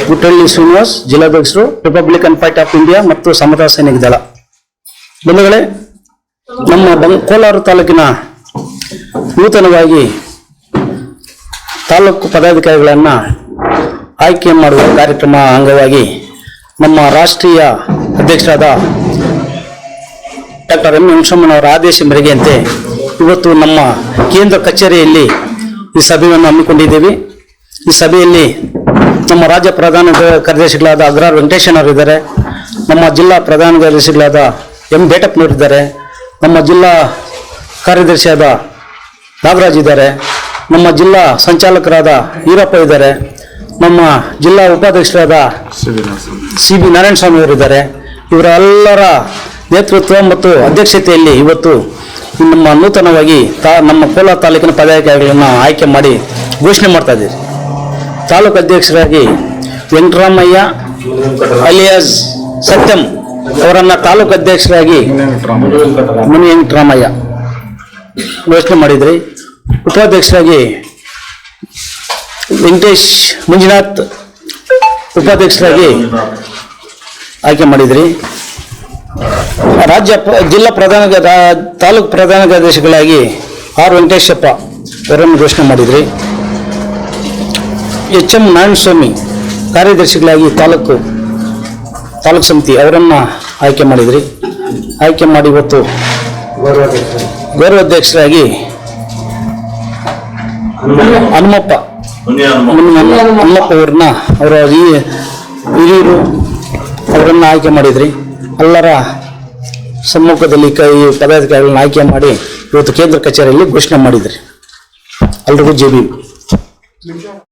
ಗುಟ್ಟಳ್ಳಿ ಶ್ರೀನಿವಾಸ್, ಜಿಲ್ಲಾಧ್ಯಕ್ಷರು, Republican Party of India ಮತ್ತು ಸಮತಾ ಸೈನಿಕ ದಳ. ಬಂಧುಗಳೇ, ನಮ್ಮ ಕೋಲಾರ ತಾಲೂಕಿನ ನೂತನವಾಗಿ ತಾಲೂಕು ಪದಾಧಿಕಾರಿಗಳನ್ನು ಆಯ್ಕೆ ಮಾಡುವ ಕಾರ್ಯಕ್ರಮ ಅಂಗವಾಗಿ ನಮ್ಮ ರಾಷ್ಟ್ರೀಯ ಅಧ್ಯಕ್ಷರಾದ ಡಾಕ್ಟರ್ ಎಂ ವೆಂಕಟರಮಣವರ ಆದೇಶ ಮೇರೆಗೆಯಂತೆ ಇವತ್ತು ನಮ್ಮ ಕೇಂದ್ರ ಕಚೇರಿಯಲ್ಲಿ ಈ ಸಭೆಯನ್ನು ಹಮ್ಮಿಕೊಂಡಿದ್ದೇವೆ. ಈ ಸಭೆಯಲ್ಲಿ ನಮ್ಮ ರಾಜ್ಯ ಪ್ರಧಾನ ಕಾರ್ಯದರ್ಶಿಗಳಾದ ಅಗ್ರಾರ್ ವೆಂಕಟೇಶನವರಿದ್ದಾರೆ, ನಮ್ಮ ಜಿಲ್ಲಾ ಪ್ರಧಾನ ಕಾರ್ಯದರ್ಶಿಗಳಾದ ಎಂ ಬೇಟಪ್ಪನವರಿದ್ದಾರೆ, ನಮ್ಮ ಜಿಲ್ಲಾ ಕಾರ್ಯದರ್ಶಿಯಾದ ನಾಗರಾಜ್ ಇದ್ದಾರೆ, ನಮ್ಮ ಜಿಲ್ಲಾ ಸಂಚಾಲಕರಾದ ಈರಪ್ಪ ಇದ್ದಾರೆ, ನಮ್ಮ ಜಿಲ್ಲಾ ಉಪಾಧ್ಯಕ್ಷರಾದ ಸಿ ಬಿ ನಾರಾಯಣ ಸ್ವಾಮಿ ಅವರಿದ್ದಾರೆ. ಇವರೆಲ್ಲರ ನೇತೃತ್ವ ಮತ್ತು ಅಧ್ಯಕ್ಷತೆಯಲ್ಲಿ ಇವತ್ತು ನಮ್ಮ ನೂತನವಾಗಿ ನಮ್ಮ ಕೋಲಾರ ತಾಲೂಕಿನ ಪದಾಧಿಕಾರಿಗಳನ್ನು ಆಯ್ಕೆ ಮಾಡಿ ಘೋಷಣೆ ಮಾಡ್ತಾ ಇದ್ದೀವಿ. ತಾಲೂಕು ಅಧ್ಯಕ್ಷರಾಗಿ ವೆಂಕಟರಾಮಯ್ಯ ಅಲಿಯಾಸ್ ಸತ್ಯಂ ಅವರನ್ನು ತಾಲೂಕು ಅಧ್ಯಕ್ಷರಾಗಿ ಮುನಿ ವೆಂಕಟರಾಮಯ್ಯ ಘೋಷಣೆ ಮಾಡಿದ್ರಿ. ಉಪಾಧ್ಯಕ್ಷರಾಗಿ ವೆಂಕಟೇಶ್ ಮಂಜುನಾಥ್ ಉಪಾಧ್ಯಕ್ಷರಾಗಿ ಆಯ್ಕೆ ಮಾಡಿದ್ರಿ. ಜಿಲ್ಲಾ ತಾಲೂಕು ಪ್ರಧಾನ ಕಾರ್ಯದರ್ಶಿಗಳಾಗಿ ಆರ್ ವೆಂಕಟೇಶಪ್ಪ ಅವರನ್ನು ಘೋಷಣೆ ಮಾಡಿದ್ರಿ. ಎಚ್ ಎಂ ನಾರಾಯಣಸ್ವಾಮಿ ಕಾರ್ಯದರ್ಶಿಗಳಾಗಿ ತಾಲೂಕು ಸಮಿತಿ ಅವರನ್ನು ಆಯ್ಕೆ ಮಾಡಿದ್ರಿ. ಆಯ್ಕೆ ಮಾಡಿ ಇವತ್ತು ಗೌರವಾಧ್ಯಕ್ಷರಾಗಿ ಹನುಮಪ್ಪ ಅವರನ್ನ ಅವರ ಹಿರಿಯರು ಅವರನ್ನು ಆಯ್ಕೆ ಮಾಡಿದ್ರಿ. ಎಲ್ಲರ ಸಮ್ಮುಖದಲ್ಲಿ ಈ ಪದಾಧಿಕಾರಿಗಳನ್ನ ಆಯ್ಕೆ ಮಾಡಿ ಇವತ್ತು ಕೇಂದ್ರ ಕಚೇರಿಯಲ್ಲಿ ಘೋಷಣೆ ಮಾಡಿದ್ರಿ. ಎಲ್ರಿಗೂ ಜೈ ಭೀಮ್.